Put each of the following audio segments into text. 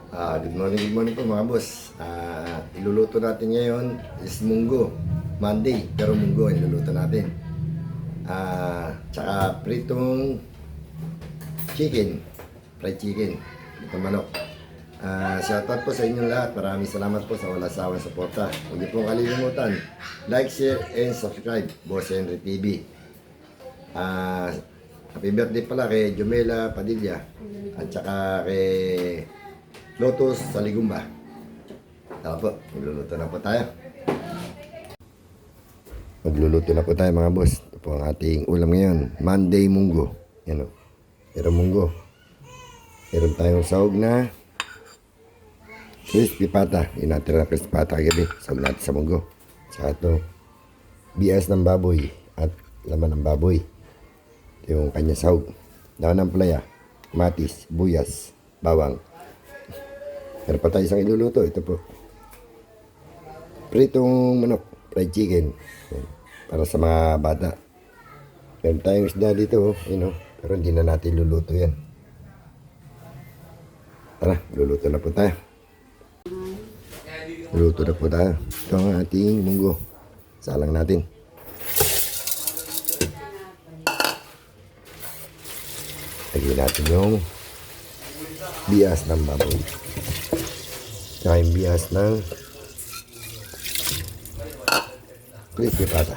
Good morning po mga boss. Iluluto natin ngayon is munggo. Monday, pero munggo ang iluluto natin. Tsaka pritong chicken, fried chicken, pritong manok. Shoutout po sa inyong lahat. Maraming salamat po sa walang sawang suporta. Huwag niyo pong kalilimutan, like, share, and subscribe. Boss Henry TV. Happy birthday pala kay Jomela Padilla at saka kay Lotus sa Ligumba. Tara po, magluluto na po tayo. Magluluto na po tayo mga boss. Ito po ang ating ulam ngayon. Monday munggo. Yan o. Pero munggo. Meron tayong sahog na crispy pata. Yung natin na crispy pata kagabi. Sahog natin sa munggo. Saka ito, bias ng baboy at laman ng baboy. Ito yung kanya sahog. Daon ng playa, matis, buyas, bawang. Meron pa tayo isang iluluto. Ito po. Pritong manok, fried chicken. Para sa mga bata. Meron tayong isda dito. Pero hindi na natin luluto yan. Tara, luluto na po tayo. Luluto na po tayo. Ito ang ating munggo. Salang natin. Lagyan natin yung bias ng baboy. Tsaka yung bias ng crispy pata.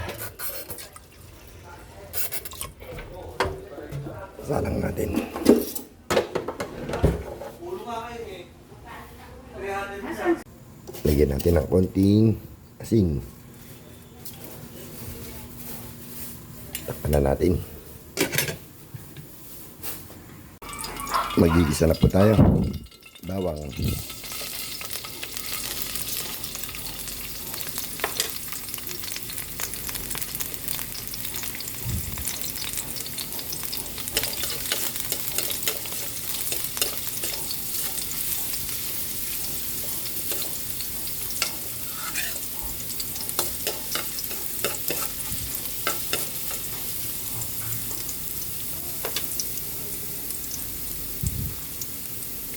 Salang natin. Lagyan natin ng konting asin. Takpan na natin. Magigisa na po tayo. Bawang.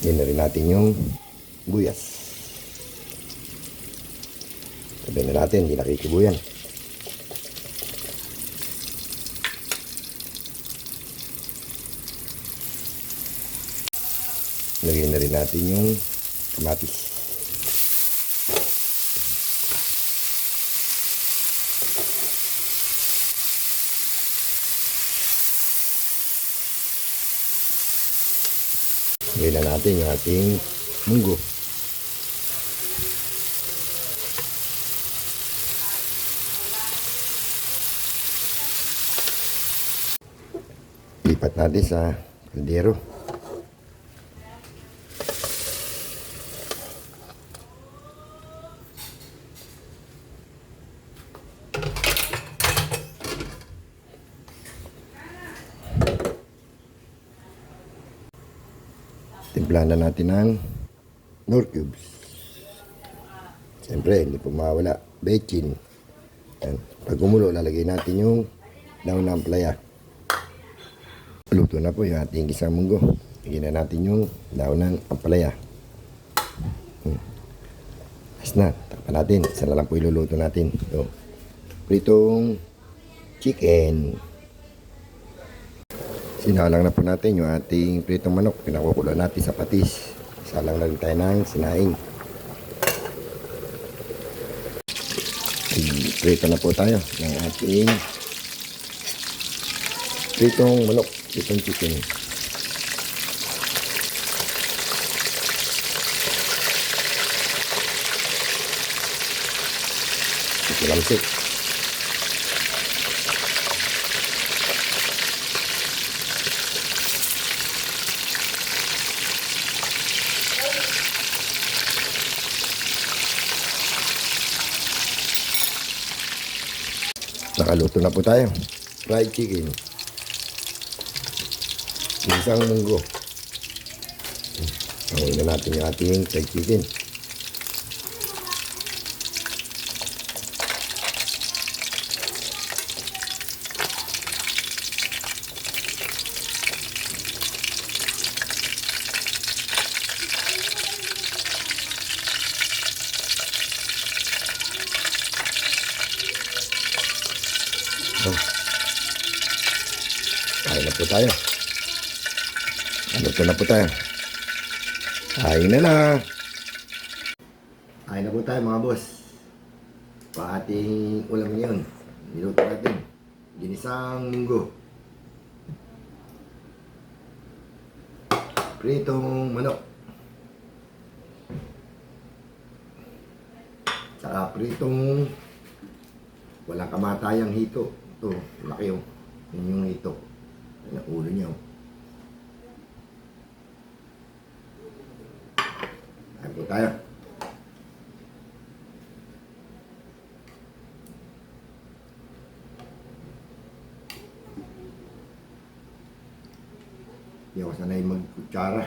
Yan na rin natin yung buyas. Sabihin na natin, hindi nakikibuyan. Lagyan na rin natin yung kamatis. Lagyan na natin yung ating munggo. Lipat natin sa kaldero. Timplahan na natin ng nor cubes. Siyempre, hindi po mawala bechin. Yan. Pag gumulo, lalagay natin yung daon ng playa. Luto na po yung ating gisang munggo. Lagyan na natin yung daon ng ampalaya. As na, takpan natin. Isa na lang po iluluto natin. So, pritong chicken. Sinalang na po natin yung ating pritong manok. Pinakukulo natin sa patis. Salang na rin tayo ng sinaing. Prito na po tayo ng ating pritong manok, pritong chicken. Ito lang ito. Nakaluto na po tayo. Fried chicken. Isang munggo. Hanguin na natin yung ating fried chicken. So, kain na po tayo. Luto na po tayo. Kain na na. Kain na po tayo mga boss. Pa ating ulam ngayon. Niluto natin. Ginisang munggo. Pritong manok. Saka pritong walang kamatayang hito. Ito, laki yung yung hito. Yan ang ulo niya. Ayan po tayo. Hindi ako sanay magkutsara.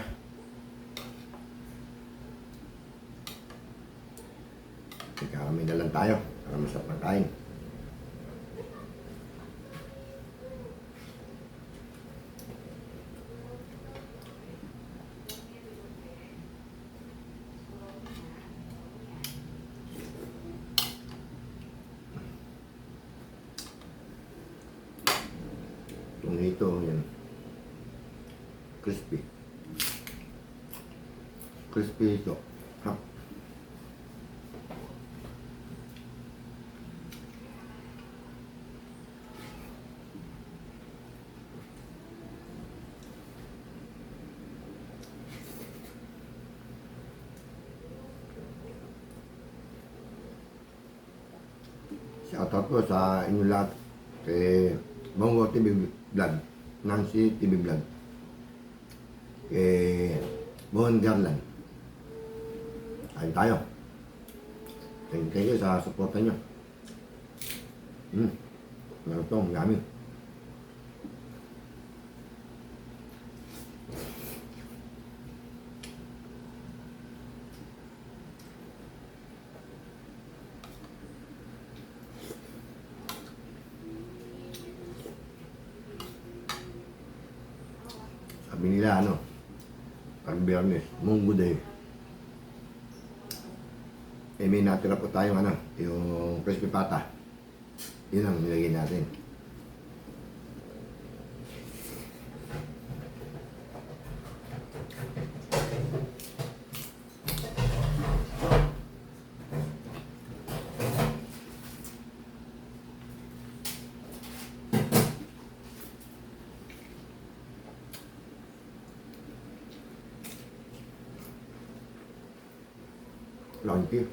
Kami na lang tayo para masarap ng kain. Itong ito, yan. Crispy. Crispy ito. Hap. Shoutout po sa inyo lahat kay Bongo TV Vlog, Nancy TV Vlog, kay Bon Garland. Kain tayo. Thank you sa suporta nyo. Meron itong yummy. Sabi nila pag Biyernes, Munggo Day. May natira po tayong yung crispy pata. Yun ang nilagay natin. Langki.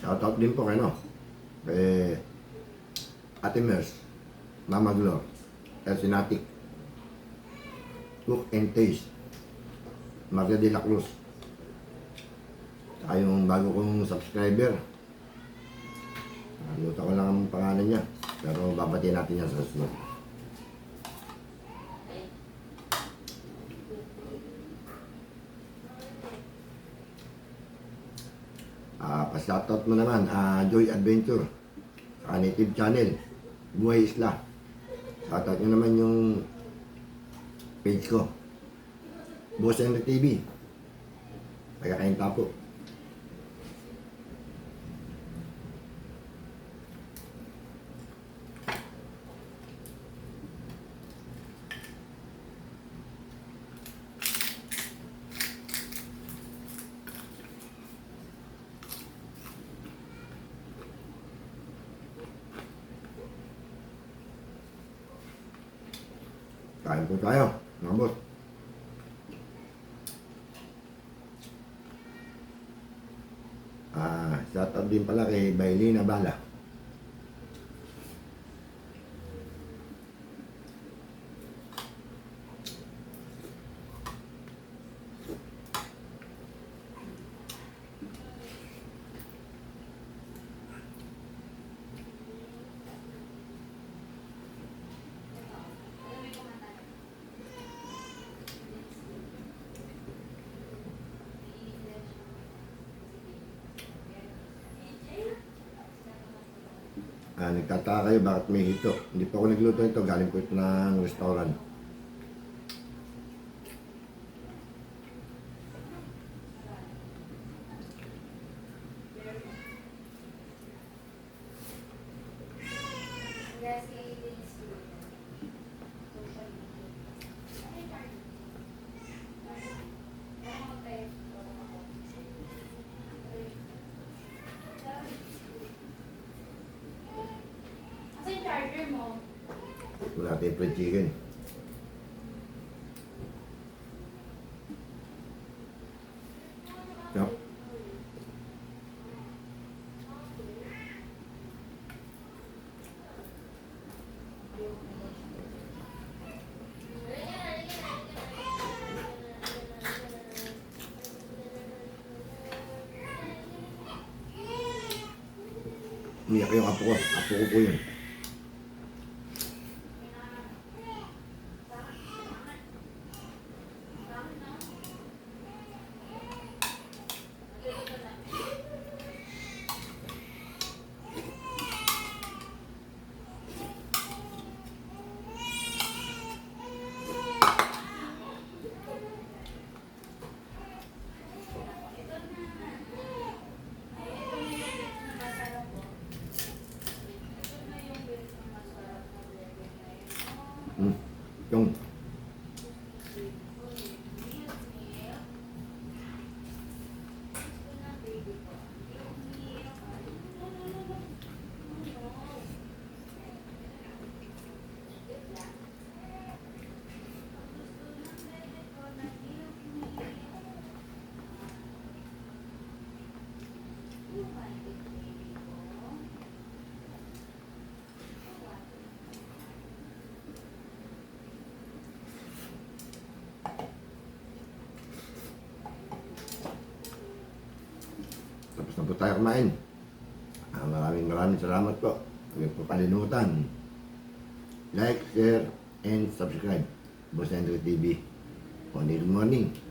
Shoutout din po kay Ate Mers, Mama Glo, El Sinatic, Cook and Taste, Maria de la Cruz. Saka yung bago kong subscriber, nakalimutan ko lang ang pangalan niya, pero babatiin natin yan sa susunod. Pa-shoutout mo naman, Joy Adventure, sa Native Channel, Buhay Isla. Shoutout nyo naman yung page ko, Boss Henry TV, taga Kain Tapo. Kain po tayo, mga boss. Shoutout din pala kay Bailina Bala. Nagtataka kayo bakit may hito. Hindi pa ako nagluto ito. Galing ko ito ng restaurant. Asa yung charger mo? Wala tayong fried chicken. Yup. Umiyak yung apo ko. Apo ko po yun. Yung tapos na po tayo kumain. Maraming salamat po. Huwag po kalimutan. Like, share, and subscribe. Boss Andrew TV. Good morning.